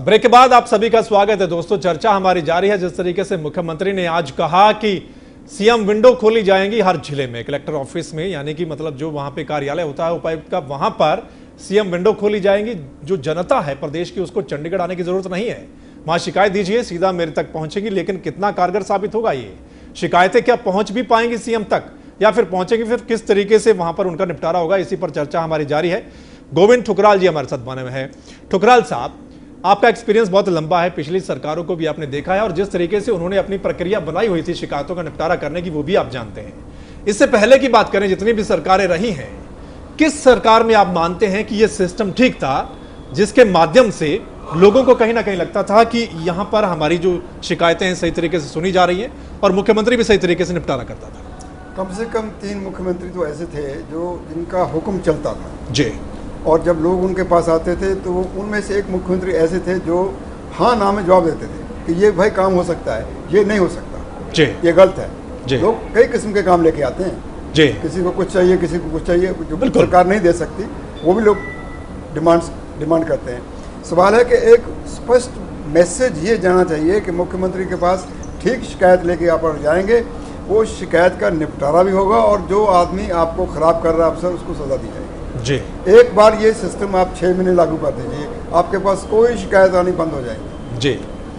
Break के बाद आप सभी का स्वागत है दोस्तों। चर्चा हमारी जारी है। जिस तरीके से मुख्यमंत्री ने आज कहा कि सीएम विंडो खोली जाएंगी हर जिले में, कलेक्टर ऑफिस में, यानी कि मतलब जो वहां पे कार्यालय होता है उपायुक्त का, वहां पर सीएम विंडो खोली जाएंगी। जो जनता है प्रदेश की उसको चंडीगढ़ आने की जरूरत नहीं है, वहां शिकायत दीजिए, सीधा मेरे तक पहुंचेगी। लेकिन कितना कारगर साबित होगा ये शिकायतें? क्या पहुंच भी पाएंगी सीएम तक या फिर पहुंचेंगी? फिर किस तरीके से वहां पर उनका निपटारा होगा, इसी पर चर्चा हमारी जारी है। गोविंद ठुकराल जी हमारे साथ बने हुए हैं। ठुकराल साहब, आपका एक्सपीरियंस बहुत लंबा है, पिछली सरकारों को भी आपने देखा है और जिस तरीके से उन्होंने अपनी प्रक्रिया बनाई हुई थी शिकायतों का निपटारा करने की, वो भी आप जानते हैं। इससे पहले की बात करें, जितनी भी सरकारें रही हैं, किस सरकार में आप मानते हैं कि यह सिस्टम ठीक था जिसके माध्यम से लोगों को कहीं ना कहीं लगता था कि यहां पर हमारी जो शिकायतें हैं सही तरीके से सुनी जा रही हैं और मुख्यमंत्री भी सही तरीके से निपटारा करता था? कम से कम 3 मुख्यमंत्री तो ऐसे थे जो जिनका हुक्म चलता था जी, और जब लोग उनके पास आते थे तो उनमें से एक मुख्यमंत्री ऐसे थे जो हाँ ना में जवाब देते थे कि ये भाई काम हो सकता है, ये नहीं हो सकता जी, ये गलत है जी। लोग कई किस्म के काम लेके आते हैं जी, किसी को कुछ चाहिए, किसी को कुछ चाहिए, जो सरकार नहीं दे सकती वो भी लोग डिमांड करते हैं। सवाल है कि एक स्पष्ट मैसेज ये जाना चाहिए कि मुख्यमंत्री के पास ठीक शिकायत लेके आप जाएंगे, वो शिकायत का निपटारा भी होगा और जो आदमी आपको खराब कर रहा है अफसर, उसको सजा दी जाएगी जी। एक बार ये सिस्टम आप 6 महीने लागू कर दीजिए, आपके पास कोई शिकायत आनी बंद हो जाएगी जी,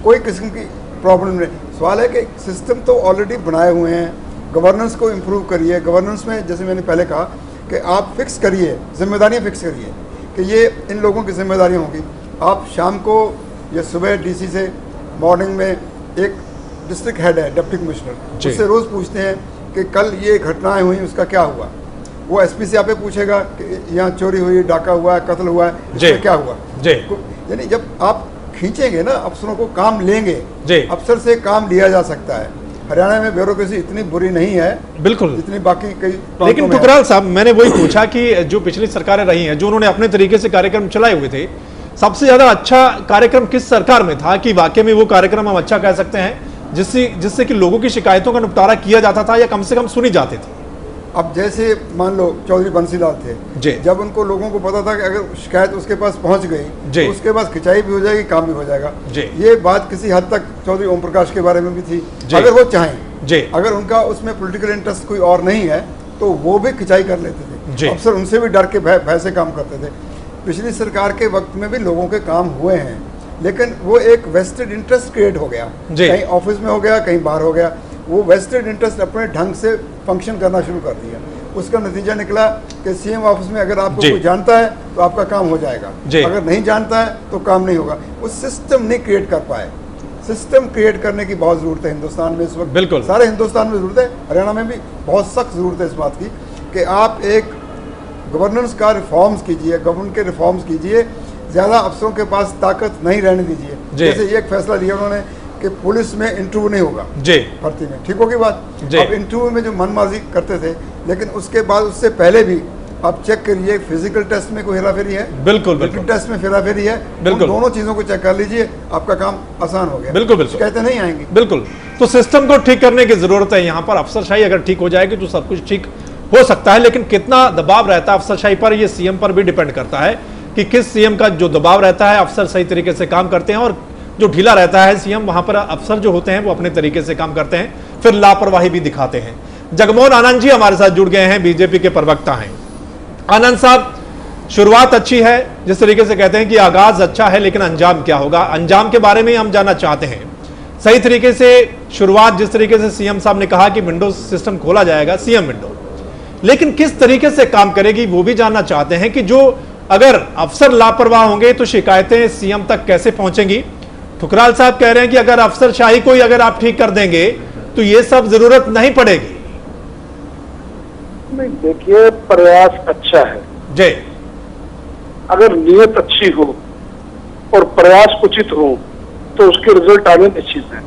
कोई किस्म की प्रॉब्लम नहीं। सवाल है कि सिस्टम तो ऑलरेडी बनाए हुए हैं, गवर्नेंस को इम्प्रूव करिए। गवर्नेंस में जैसे मैंने पहले कहा कि आप फिक्स करिए, जिम्मेदारियां फिक्स करिए कि ये इन लोगों की जिम्मेदारियां होंगी। आप शाम को या सुबह डीसी से, मॉर्निंग में एक डिस्ट्रिक्ट हेड है, डिप्टी कमिश्नर, उससे रोज़ पूछते हैं कि कल ये घटनाएं हुई, उसका क्या हुआ। वो एसपी से आपे पूछेगा कि यहाँ चोरी हुई, डाका हुआ है, कत्ल हुआ है, इसमें क्या हुआ जी। यानी जब आप खींचेंगे ना, अफसरों को काम लेंगे जी, अफसर से काम लिया जा सकता है। हरियाणा में ब्यूरोक्रेसी इतनी बुरी नहीं है बिल्कुल, जितनी बाकी कई। लेकिन ठुकराल साहब, मैंने वही पूछा कि जो पिछली सरकारें रही हैं, जो उन्होंने अपने तरीके से कार्यक्रम चलाए हुए थे, सबसे ज्यादा अच्छा कार्यक्रम किस सरकार में था कि वाकई में वो कार्यक्रम हम अच्छा कह सकते हैं जिससे कि लोगों की शिकायतों का निपटारा किया जाता था या कम से कम सुनी जाती थी? अब जैसे मान लो चौधरी बंसीलाल थे जी, जब उनको लोगों को पता था कि अगर शिकायत उसके पास पहुंच गई तो उसके पास खिंचाई भी हो जाएगी, काम भी हो जाएगा जी। ये बात किसी हद तक चौधरी ओम प्रकाश के बारे में भी थी। अगर वो चाहें जी, अगर उनका उसमें पॉलिटिकल इंटरेस्ट कोई और नहीं है तो वो भी खिंचाई कर लेते थे। अफसर उनसे भी डर के भय से काम करते थे। पिछली सरकार के वक्त में भी लोगों के काम हुए हैं, लेकिन वो एक वेस्टेड इंटरेस्ट क्रिएट हो गया, कहीं ऑफिस में हो गया, कहीं बाहर हो गया। वो वेस्टेड इंटरेस्ट अपने ढंग से फंक्शन करना शुरू कर दिया। उसका नतीजा निकला कि सीएम ऑफिस में अगर आपको कोई जानता है तो आपका काम हो जाएगा, अगर नहीं जानता है तो काम नहीं होगा। वो सिस्टम नहीं क्रिएट कर पाए। सिस्टम क्रिएट करने की बहुत जरूरत है हिंदुस्तान में इस वक्त, बिल्कुल सारे हिंदुस्तान में जरूरत है, हरियाणा में भी बहुत सख्त जरूरत है इस बात की कि आप एक गवर्नेंस का रिफॉर्म्स कीजिए, गवर्नमेंट के रिफॉर्म्स कीजिए, ज़्यादा अफसरों के पास ताकत नहीं रहने दीजिए। जैसे ये एक फैसला लिया उन्होंने कि पुलिस में इंटरव्यू नहीं होगा जी, भर्ती में, ठीक होगी बात। अब इंटरव्यू में जो मनमाजी करते थे, लेकिन उसके बाद उससे पहले भी आप चेक करिए, फिजिकल टेस्ट में कोई हेराफेरी है, बिल्कुल बिल्कुल, टेस्ट में हेराफेरी है, बिल्कुल, दोनों चीजों को चेक कर लीजिए, आपका काम आसान हो गया। बिल्कुल बिल्कुल, कहते नहीं आएंगे बिल्कुल। तो सिस्टम को ठीक करने की जरूरत है यहाँ पर। अफसरशाही अगर ठीक हो जाएगी तो सब कुछ ठीक हो सकता है, लेकिन कितना दबाव रहता है अफसरशाही पर, यह सीएम पर भी डिपेंड करता है कि किस सीएम का जो दबाव रहता है, अफसर सही तरीके से काम करते हैं, और जो ढीला रहता है सीएम, वहां पर अफसर जो होते हैं वो अपने तरीके से काम करते हैं, फिर लापरवाही भी दिखाते हैं। जगमोहन आनंद जी हमारे साथ जुड़ गए हैं, बीजेपी के प्रवक्ता हैं। आनंद साहब, शुरुआत अच्छी है, जिस तरीके से कहते हैं कि आगाज अच्छा है, लेकिन अंजाम क्या होगा? अंजाम के बारे में हम जानना चाहते हैं। सही तरीके से शुरुआत, जिस तरीके से सीएम साहब ने कहा कि विंडो सिस्टम खोला जाएगा, सीएम विंडो, लेकिन किस तरीके से काम करेगी वो भी जानना चाहते हैं कि जो अगर अफसर लापरवाह होंगे तो शिकायतें सीएम तक कैसे पहुंचेंगी? ठुकराल साहब कह रहे हैं कि अगर अफसरशाही को अगर आप ठीक कर देंगे तो ये सब जरूरत नहीं पड़ेगी। नहीं, देखिए, प्रयास अच्छा है जी, अगर नीयत अच्छी हो और प्रयास उचित हो तो उसके रिजल्ट आने निश्चित है।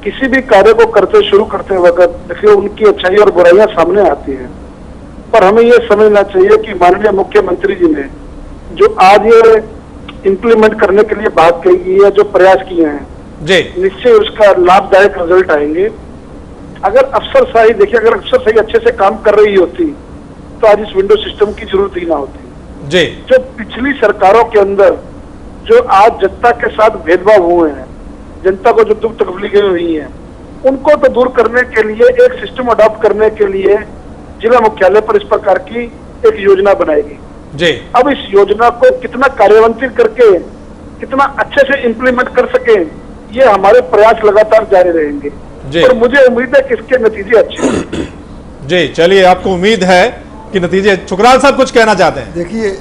किसी भी कार्य को शुरू करते वक्त देखिए उनकी अच्छाई और बुराइयां सामने आती हैं, पर हमें यह समझना चाहिए कि माननीय मुख्यमंत्री जी ने जो आज ये इंप्लीमेंट करने के लिए बात कही है, जो प्रयास किए हैं जी, निश्चय उसका लाभदायक रिजल्ट आएंगे। अगर अफसरशाही, देखिए, अगर अफसरशाही अच्छे से काम कर रही होती तो आज इस विंडो सिस्टम की जरूरत ही ना होती जी। जो पिछली सरकारों के अंदर जो आज जनता के साथ भेदभाव हुए हैं, जनता को जो दुख तकलीफें हुई हैं, उनको तो दूर करने के लिए एक सिस्टम अडॉप्ट करने के लिए जिला मुख्यालय पर इस प्रकार की एक योजना बनाएगी जी। अब इस योजना को कितना कार्यान्वित करके कितना अच्छे से इम्प्लीमेंट कर सके, ये हमारे प्रयास लगातार जारी रहेंगे और मुझे उम्मीद है कि इसके नतीजे अच्छे होंगे। जी चलिए, आपको उम्मीद है कि नतीजे। शुक्राल साहब कुछ कहना चाहते हैं? देखिए,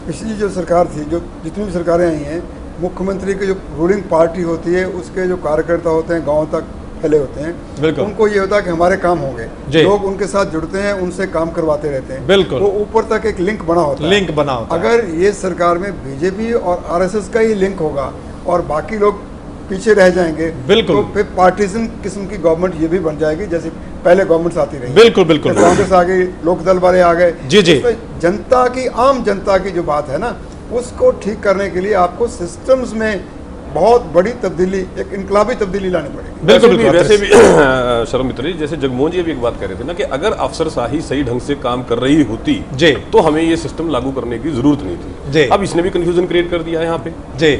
पिछली जो सरकार थी, जो जितनी भी सरकारें आई हैं, मुख्यमंत्री की जो रूलिंग पार्टी होती है उसके जो कार्यकर्ता होते हैं गांव तक फैले होते हैं, उनको ये होता है कि हमारे काम होंगे, लोग उनके साथ जुड़ते हैं, उनसे काम करवाते रहते हैं, बिल्कुल, तो ऊपर तक एक लिंक बना होता है, लिंक बना होता है। अगर ये सरकार में बीजेपी और आरएसएस का ही लिंक होगा और बाकी लोग पीछे रह जाएंगे, बिल्कुल, तो फिर पार्टीजन किस्म की गवर्नमेंट ये भी बन जाएगी जैसे पहले गवर्नमेंट्स आती रही। बिल्कुल बिल्कुल, कांग्रेस आ गई, लोकदल वाले आ गए। जी जी, जनता की, आम जनता की जो बात है ना, उसको ठीक करने के लिए आपको सिस्टम्स में बहुत बड़ी तब्दीली, एक इनकलाबी तब्दीली लानी पड़ेगी। बिल्कुल, वैसे भी शर्म मित्र जी, जैसे जगमोहन जी भी एक बात कह रहे थे ना कि अगर अफसरशाही सही ढंग से काम कर रही होती जी तो हमें ये सिस्टम लागू करने की जरूरत नहीं थी। अब इसने भी कंफ्यूजन क्रिएट कर दिया है यहाँ पे जी।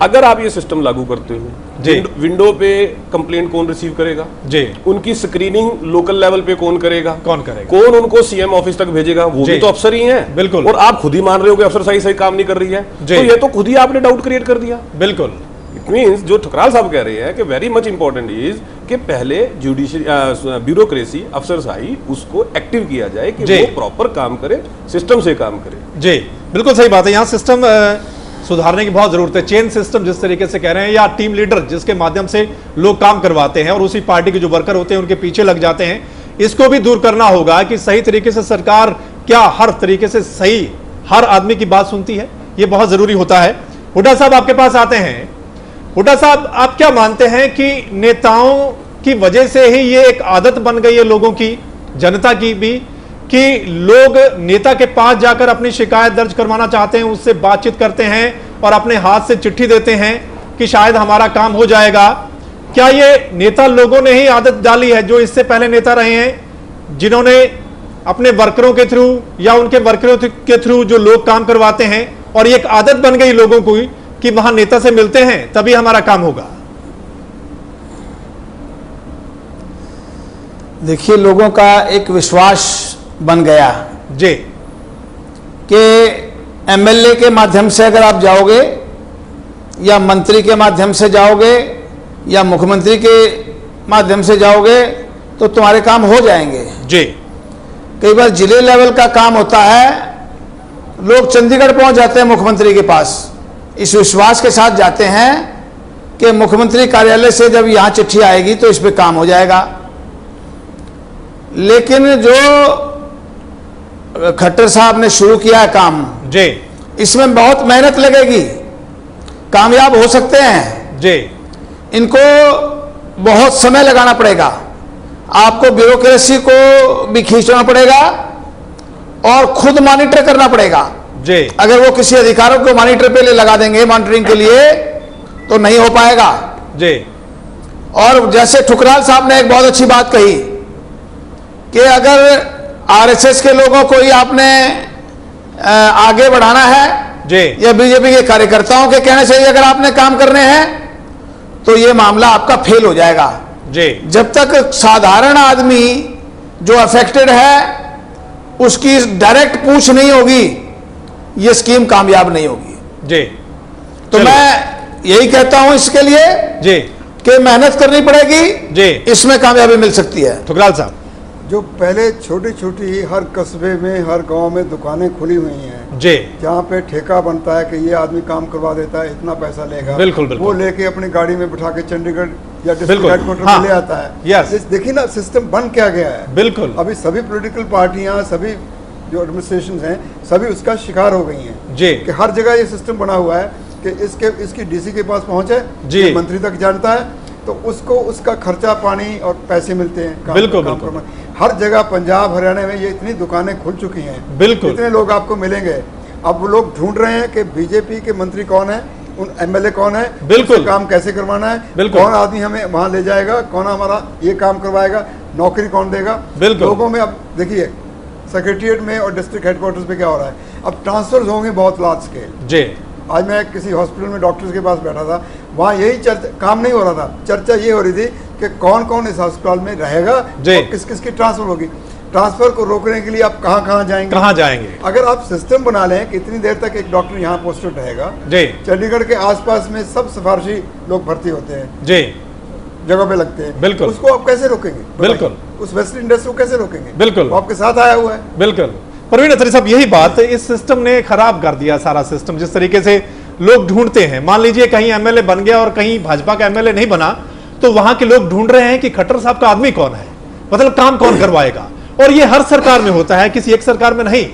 अगर आप ये सिस्टम लागू करते हो, विंडो पे कंप्लेंट कौन रिसीव करेगा जी, उनकी स्क्रीनिंग लोकल लेवल पे कौन करेगा, कौन उनको सीएम ऑफिस तक भेजेगा, वो भी तो अफसर ही हैं। बिल्कुल, और आप खुद ही मान रहे हो कि अफसर सही काम नहीं कर रही है, तो ये तो खुद ही आपने डाउट क्रिएट कर दिया। बिल्कुल, इट मींस जो ठुकराल साहब कह रहे हैं कि वेरी मच इंपॉर्टेंट इज कि पहले जुडिशियल ब्यूरोक्रेसी, अफसरशाही, उसको एक्टिव किया जाए कि वो प्रॉपर काम करे, सिस्टम से काम करे। जी बिल्कुल सही बात है, यहाँ सिस्टम सुधारने की बहुत जरूरत है। चेन सिस्टम जिस तरीके से कह रहे हैं, या टीम लीडर जिसके माध्यम से लोग काम करवाते हैं और उसी पार्टी के जो वर्कर होते हैं उनके पीछे लग जाते हैं, इसको भी दूर करना होगा कि सही तरीके से सरकार क्या हर तरीके से सही हर आदमी की बात सुनती है, ये बहुत जरूरी होता है। हुड्डा साहब आपके पास आते हैं। हुड्डा साहब, आप क्या मानते हैं कि नेताओं की वजह से ही ये एक आदत बन गई है लोगों की, जनता की भी, कि लोग नेता के पास जाकर अपनी शिकायत दर्ज करवाना चाहते हैं, उससे बातचीत करते हैं और अपने हाथ से चिट्ठी देते हैं कि शायद हमारा काम हो जाएगा? क्या ये नेता लोगों ने ही आदत डाली है, जो इससे पहले नेता रहे हैं, जिन्होंने अपने वर्करों के थ्रू या उनके वर्करों के थ्रू जो लोग काम करवाते हैं, और ये एक आदत बन गई लोगों को कि वहां नेता से मिलते हैं तभी हमारा काम होगा? देखिए, लोगों का एक विश्वास बन गया जी कि एमएलए के माध्यम से अगर आप जाओगे या मंत्री के माध्यम से जाओगे या मुख्यमंत्री के माध्यम से जाओगे तो तुम्हारे काम हो जाएंगे जी। कई बार जिले लेवल का काम होता है, लोग चंडीगढ़ पहुंच जाते हैं मुख्यमंत्री के पास, इस विश्वास के साथ जाते हैं कि मुख्यमंत्री कार्यालय से जब यहां चिट्ठी आएगी तो इस पे काम हो जाएगा। लेकिन जो खट्टर साहब ने शुरू किया है काम जी, इसमें बहुत मेहनत लगेगी, कामयाब हो सकते हैं जी, इनको बहुत समय लगाना पड़ेगा, आपको ब्यूरोक्रेसी को भी खींचना पड़ेगा और खुद मॉनिटर करना पड़ेगा जी। अगर वो किसी अधिकारों को मॉनिटर पे लगा देंगे मॉनिटरिंग के लिए तो नहीं हो पाएगा जी। और जैसे ठुकराल साहब ने एक बहुत अच्छी बात कही कि अगर आरएसएस के लोगों को ही आपने आगे बढ़ाना है जी, या बीजेपी के कार्यकर्ताओं के कहने से ही अगर आपने काम करने हैं तो ये मामला आपका फेल हो जाएगा जी। जब तक साधारण आदमी जो अफेक्टेड है उसकी डायरेक्ट पूछ नहीं होगी, ये स्कीम कामयाब नहीं होगी जी। तो मैं यही कहता हूं इसके लिए जी कि मेहनत करनी पड़ेगी जी, इसमें कामयाबी मिल सकती है। ठुकराल साहब, जो पहले छोटी छोटी हर कस्बे में, हर गांव में दुकानें खुली हुई हैं जी, जहाँ पे ठेका बनता है कि ये आदमी काम करवा देता है, इतना पैसा लेगा, बिल्कुल बिल्कुल, वो लेके अपनी गाड़ी में बिठा के चंडीगढ़ या डिस्ट्रिक्ट हेडक्वार्टर में ले आता है। यस, देखिए ना सिस्टम बन क्या गया है। बिल्कुल, अभी सभी पॉलिटिकल पार्टियां, सभी जो एडमिनिस्ट्रेशन हैं, सभी उसका शिकार हो गई हैं जी, कि हर जगह ये सिस्टम बना हुआ है कि इसकी डीसी के पास पहुंचे जी, मंत्री तक जानता है तो उसको उसका खर्चा पानी और पैसे मिलते हैं। बिल्कुल बिल्कुल, हर जगह पंजाब हरियाणा में ये इतनी दुकानें खुल चुकी हैं, बिल्कुल, इतने लोग आपको मिलेंगे। अब वो लोग ढूंढ रहे हैं कि बीजेपी के मंत्री कौन है, उन एमएलए कौन है, बिल्कुल, काम कैसे करवाना है, कौन आदमी हमें वहां ले जाएगा, कौन हमारा ये काम करवाएगा, नौकरी कौन देगा। लोगों में अब देखिए सेक्रेटरिएट में और डिस्ट्रिक्ट हेडक्वार्टर्स पे क्या हो रहा है, अब ट्रांसफर्स होंगे बहुत लार्ज स्केल जी, आज मैं किसी हॉस्पिटल में डॉक्टर्स के पास बैठा था, वहाँ यही चर्चा, काम नहीं हो रहा था, चर्चा ये हो रही थी कि कौन कौन इस अस्पताल में रहेगा और किस किस की ट्रांसफर होगी। ट्रांसफर को रोकने के लिए आप कहाँ जाएंगे। अगर आप सिस्टम बना लें कि इतनी देर तक एक डॉक्टर यहाँ पोस्टेड रहेगा, चंडीगढ़ के आसपास में सब सिफारशी लोग भर्ती होते हैं, जगह पे लगते हैं, बिल्कुल, उसको आप कैसे रोकेंगे? बिल्कुल, उस वेस्टर्न इंडस्ट्री को कैसे रोकेंगे? बिल्कुल, आपके साथ आया हुआ है। बिल्कुल परवीन अत्री साहब, यही बात, इस सिस्टम ने खराब कर दिया सारा सिस्टम। जिस तरीके से लोग ढूंढते हैं, मान लीजिए कहीं एमएलए बन गया और कहीं भाजपा का एमएलए नहीं बना, तो वहां के लोग ढूंढ रहे हैं कि खट्टर साहब का आदमी कौन है, मतलब काम कौन करवाएगा। और ये हर सरकार में होता है, किसी एक सरकार में नहीं।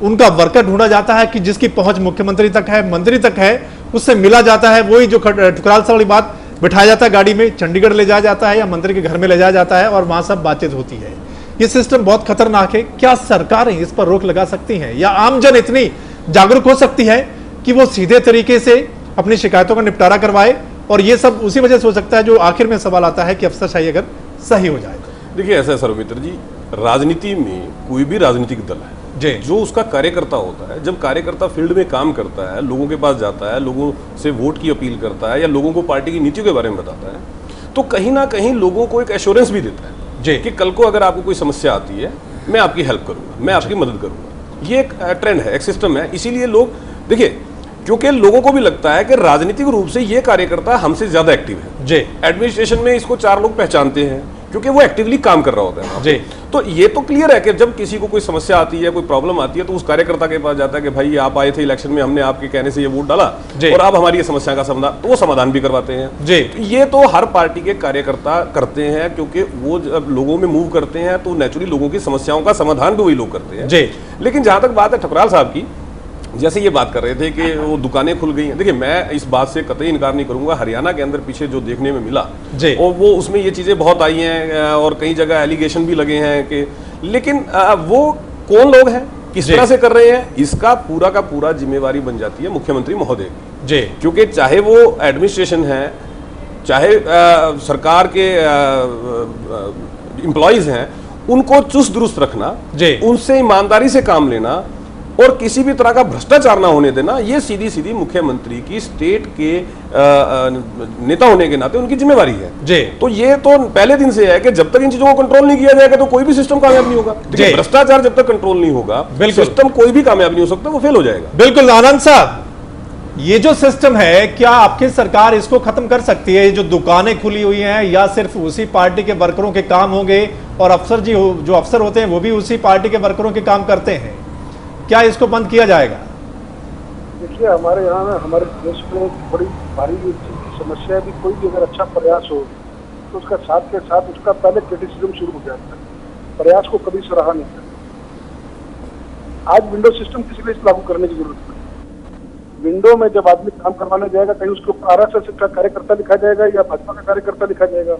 उनका वर्कर ढूंढा जाता है कि जिसकी पहुंच मुख्यमंत्री तक है, मंत्री तक है, उससे मिला जाता है। वही जो ठुकराल साहब वाली बात, बिठाया जाता है गाड़ी में, चंडीगढ़ ले जाया जाता है या मंत्री के घर में ले जाया जाता है और वहां सब बातचीत होती है। ये सिस्टम बहुत खतरनाक है। क्या सरकारें इस पर रोक लगा सकती हैं या आमजन इतनी जागरूक हो सकती है कि वो सीधे तरीके से अपनी शिकायतों का निपटारा करवाए? और ये सब उसी वजह से हो सकता है जो आखिर में सवाल आता है कि अफसरशाही अगर सही हो जाए। देखिए ऐसा है सौमित्र जी, राजनीति में कोई भी राजनीतिक दल है जो उसका कार्यकर्ता होता है, जब कार्यकर्ता फील्ड में काम करता है, लोगों के पास जाता है, लोगों से वोट की अपील करता है या लोगों को पार्टी की नीतियों के बारे में बताता है, तो कहीं ना कहीं लोगों को एक एश्योरेंस भी देता है कि कल को अगर आपको कोई समस्या आती है, मैं आपकी हेल्प करूंगा, मैं आपकी मदद करूंगा। ये एक ट्रेंड है, एक सिस्टम है। इसीलिए लोग, देखिए, क्योंकि लोगों को भी लगता है कि राजनीतिक रूप से ये कार्यकर्ता हमसे ज्यादा एक्टिव है। एडमिनिस्ट्रेशन में इसको 4 लोग पहचानते हैं क्योंकि वो एक्टिवली काम कर रहा होता है। तो ये तो क्लियर है कि जब किसी को कोई समस्या आती है, कोई प्रॉब्लम आती है, तो उस कार्यकर्ता के पास जाता है कि भाई आप आए थे इलेक्शन में, हमने आपके कहने से ये वोट डाला और आप हमारी ये समस्या का समाधान, तो वो समाधान भी करवाते हैं। तो ये तो हर पार्टी के कार्यकर्ता करते हैं, क्योंकि वो जब लोगों में मूव करते हैं तो नेचुरली लोगों की समस्याओं का समाधान भी वही लोग करते हैं। लेकिन जहां तक बात है ठुकराल साहब की, जैसे ये बात कर रहे थे कि वो दुकानें खुल गई हैं, देखिए मैं इस बात से कतई इनकार नहीं करूंगा। हरियाणा के अंदर पीछे जो देखने में मिला और वो उसमें ये चीज़ें बहुत आई हैं और कई जगह एलिगेशन भी लगे हैं कि, लेकिन वो कौन लोग हैं, किस तरह से कर रहे हैं, इसका पूरा का पूरा जिम्मेवारी बन जाती है मुख्यमंत्री महोदय की। क्योंकि चाहे वो एडमिनिस्ट्रेशन है, चाहे सरकार के एम्प्लॉयज हैं, उनको चुस्त दुरुस्त रखना, उनसे ईमानदारी से काम लेना और किसी भी तरह का भ्रष्टाचार ना होने देना, ये सीधी सीधी मुख्यमंत्री की, स्टेट के नेता होने के नाते उनकी जिम्मेवारी है। तो ये तो पहले दिन से है कि जब तक इन चीजों को कंट्रोल नहीं किया जाएगा तो कोई भी सिस्टम कामयाब नहीं होगा। भ्रष्टाचार जब तक कंट्रोल नहीं होगा, सिस्टम कोई भी कामयाब नहीं हो सकता, वो फेल हो जाएगा। बिल्कुल आनंद साहब, ये जो सिस्टम है, क्या आपकी सरकार इसको खत्म कर सकती है? जो दुकानें खुली हुई हैं, या सिर्फ उसी पार्टी के वर्करों के काम होंगे और अफसर जी जो अफसर होते हैं वो भी उसी पार्टी के वर्करों के काम करते हैं? क्या इसको बंद किया जाएगा? देखिए हमारे यहाँ ना, हमारे देश में बड़ी भारी समस्या है कि कोई भी अगर अच्छा प्रयास हो तो उसका साथ के साथ उसका पहले क्रिटिसिज्म शुरू हो जाता है, प्रयास को कभी सराहा नहीं करता। आज विंडो सिस्टम किसी लिए लागू करने की जरूरत नहीं। विंडो में जब आदमी काम करवाने जाएगा, कहीं उसके ऊपर आरएसएस का कार्यकर्ता लिखा जाएगा या भाजपा का कार्यकर्ता लिखा जाएगा।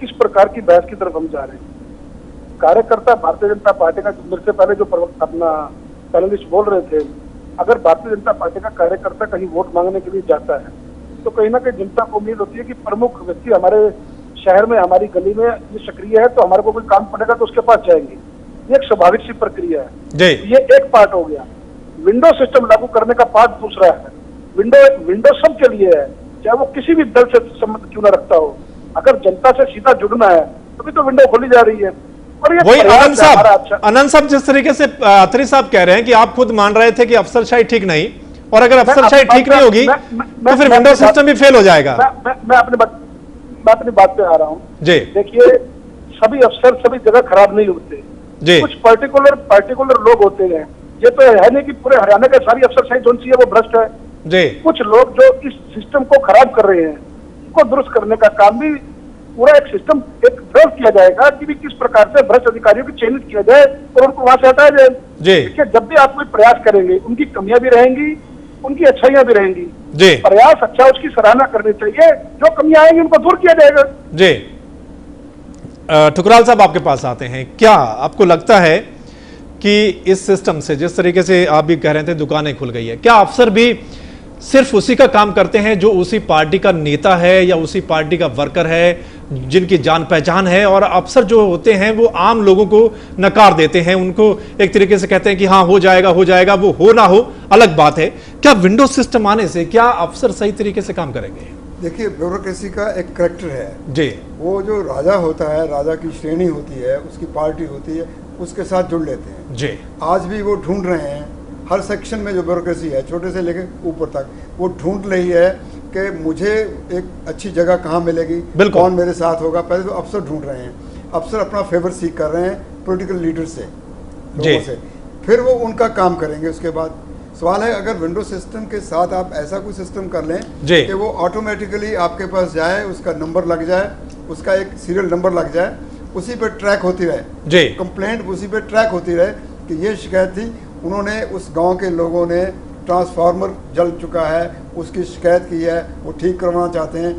किस प्रकार की बहस की तरफ हम जा रहे हैं? कार्यकर्ता भारतीय जनता पार्टी का, मेरे से पहले जो अपना पैनलिस्ट बोल रहे थे, अगर भारतीय जनता पार्टी का कार्यकर्ता कहीं वोट मांगने के लिए जाता है तो कहीं ना कहीं जनता को उम्मीद होती है कि प्रमुख व्यक्ति हमारे शहर में, हमारी गली में ये सक्रिय है, तो हमारे को कोई काम पड़ेगा तो उसके पास जाएंगे। ये एक स्वाभाविक सी प्रक्रिया है। ये एक पार्ट हो गया। विंडो सिस्टम लागू करने का पार्ट दूसरा है। विंडो सबके लिए है, चाहे वो किसी भी दल से संबंध क्यों न रखता हो। अगर जनता से सीधा जुड़ना है तभी तो विंडो खोली जा रही है। वही आनंद साहब, जिस तरीके से अत्री साहब कह रहे हैं कि आप खुद मान रहे थे कि अफसरशाही ठीक नहीं, और अगर अफसरशाही ठीक नहीं होगी तो फिर विंडो सिस्टम भी फेल हो जाएगा। मैं अपनी बात पे आ रहा हूँ जी। देखिए, सभी अफसर सभी जगह खराब नहीं होते जी। कुछ पर्टिकुलर लोग होते हैं। ये तो है नहीं कि पूरे हरियाणा के सारी अफसरशाही जो सी है वो भ्रष्ट है जी। कुछ लोग जो इस सिस्टम को खराब कर रहे हैं, उनको दुरुस्त करने का काम भी पूरा एक सिस्टम एक ड्राफ्ट किया जाएगा कि भी किस प्रकार से भ्रष्ट अधिकारियों को चयनित किया जाए और उनको वहां से हटाया जाए जी। जब भी आप कोई प्रयास करेंगे, उनकी कमियां भी रहेंगी, उनकी अच्छाइयां भी रहेंगी जी। प्रयास अच्छा, उसकी सराहना करनी चाहिए, जो कमियां आएंगी उनको दूर किया जाएगा जी। ठुकराल साहब आपके पास आते हैं, क्या आपको लगता है कि इस सिस्टम से, जिस तरीके से आप भी कह रहे थे दुकानें खुल गई है, क्या अफसर भी सिर्फ उसी का काम करते हैं जो उसी पार्टी का नेता है या उसी पार्टी का वर्कर है, जिनकी जान पहचान है, और अफसर जो होते हैं वो आम लोगों को नकार देते हैं, उनको एक तरीके से कहते हैं कि हाँ हो जाएगा, वो हो ना हो अलग बात है। क्या विंडो सिस्टम आने से क्या अफसर सही तरीके से काम करेंगे? देखिए, ब्यूरोक्रेसी का एक करैक्टर है जी, वो जो राजा होता है, राजा की श्रेणी होती है, उसकी पार्टी होती है, उसके साथ जुड़ लेते हैं जी। आज भी वो ढूंढ रहे हैं, हर सेक्शन में जो ब्यूरोक्रेसी है छोटे से लेकर ऊपर तक वो ढूंढ रही है कि मुझे एक अच्छी जगह कहाँ मिलेगी, कौन मेरे साथ होगा। पहले तो अफसर ढूंढ रहे हैं, अफसर अपना फेवर सीख कर रहे हैं पॉलिटिकल लीडर से, लोगों से, फिर वो उनका काम करेंगे। उसके बाद सवाल है, अगर विंडो सिस्टम के साथ आप ऐसा कोई सिस्टम कर लें कि वो ऑटोमेटिकली आपके पास जाए, उसका नंबर लग जाए, उसका एक सीरियल नंबर लग जाए, उसी पे ट्रैक होती रहे, कंप्लेंट उसी पे ट्रैक होती रहे कि ये शिकायत थी, उन्होंने उस गांव के लोगों ने ट्रांसफार्मर जल चुका है, उसकी शिकायत की है, वो ठीक करवाना चाहते हैं,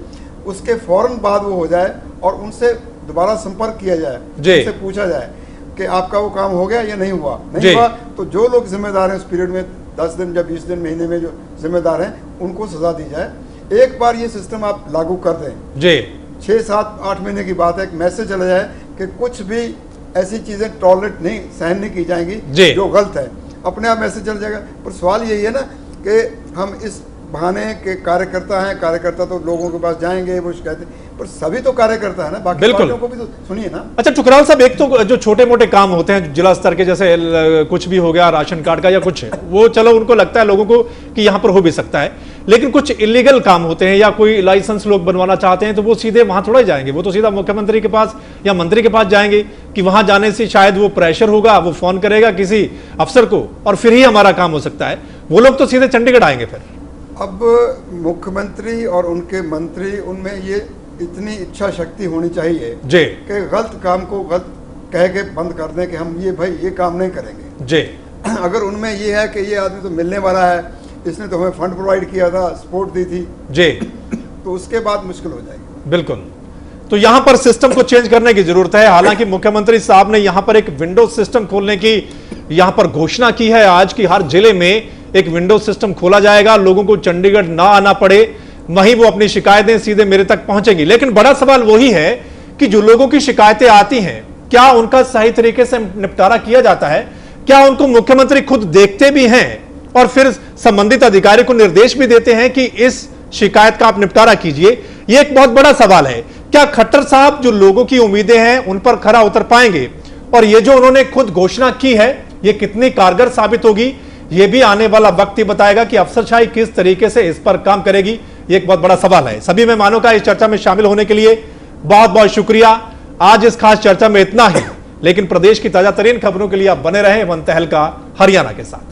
उसके फौरन बाद वो हो जाए और उनसे दोबारा संपर्क किया जाए, उनसे पूछा जाए कि आपका वो काम हो गया या नहीं हुआ। नहीं हुआ तो जो लोग जिम्मेदार हैं उस पीरियड में 10 दिन या 20 दिन, महीने में जो जिम्मेदार हैं उनको सजा दी जाए। एक बार ये सिस्टम आप लागू कर दें जी, 6, 7, 8 महीने की बात है, एक मैसेज चला जाए कि कुछ भी ऐसी चीजें टॉलरेट नहीं, सहन नहीं की जाएंगी जो गलत है, अपने आप मैसेज चल जाएगा। पर सवाल यही है ना कि हम इस बहाने के कार्यकर्ता हैं, कार्यकर्ता तो लोगों के पास जाएंगे, वो शिकायतें, पर सभी तो कार्यकर्ता है ना, बाकी पार्टियों को भी तो सुनिए ना। अच्छा टुकराल साहब, एक तो जो छोटे मोटे काम होते हैं जिला स्तर के, जैसे कुछ भी हो गया राशन कार्ड का या कुछ, वो चलो उनको लगता है लोगों को कि यहाँ पर हो भी सकता है, लेकिन कुछ इलीगल काम होते हैं या कोई लाइसेंस लोग बनवाना चाहते हैं तो वो सीधे वहां थोड़ा जाएंगे, वो तो सीधा मुख्यमंत्री के पास या मंत्री के पास जाएंगे कि वहां जाने से शायद वो प्रेशर होगा, वो फोन करेगा किसी अफसर को और फिर ही हमारा काम हो सकता है। वो लोग तो सीधे चंडीगढ़ आएंगे फिर। अब मुख्यमंत्री और उनके मंत्री, उनमें ये इतनी इच्छा शक्ति होनी चाहिए जी कि गलत काम को गलत कह के बंद कर दें कि हम ये काम नहीं करेंगे जी। अगर उनमें ये है कि ये आदमी तो मिलने वाला है, इसने तो हमें फंड प्रोवाइड किया था, सपोर्ट दी थी जी, तो उसके बाद मुश्किल हो जाएगी। बिल्कुल, तो यहां पर सिस्टम को चेंज करने की जरूरत है। हालांकि मुख्यमंत्री साहब ने यहां पर एक विंडो सिस्टम खोलने की यहां पर घोषणा की है आज की हर जिले में एक विंडो सिस्टम खोला जाएगा, लोगों को चंडीगढ़ ना आना पड़े, वहीं वो अपनी शिकायतें सीधे मेरे तक पहुंचेंगी। लेकिन बड़ा सवाल वही है कि जो लोगों की शिकायतें आती हैं, क्या उनका सही तरीके से निपटारा किया जाता है? क्या उनको मुख्यमंत्री खुद देखते भी हैं और फिर संबंधित अधिकारी को निर्देश भी देते हैं कि इस शिकायत का आप निपटारा कीजिए? यह एक बहुत बड़ा सवाल है। क्या खट्टर साहब जो लोगों की उम्मीदें हैं उन पर खरा उतर पाएंगे? और ये जो उन्होंने खुद घोषणा की है, ये कितनी कारगर साबित होगी, ये भी आने वाला वक्त ही बताएगा कि अफसरशाही किस तरीके से इस पर काम करेगी। ये एक बहुत बड़ा सवाल है। सभी मेहमानों का इस चर्चा में शामिल होने के लिए बहुत बहुत शुक्रिया। आज इस खास चर्चा में इतना ही, लेकिन प्रदेश की ताजा तरीन खबरों के लिए आप बने रहें वन तहलका हरियाणा के साथ।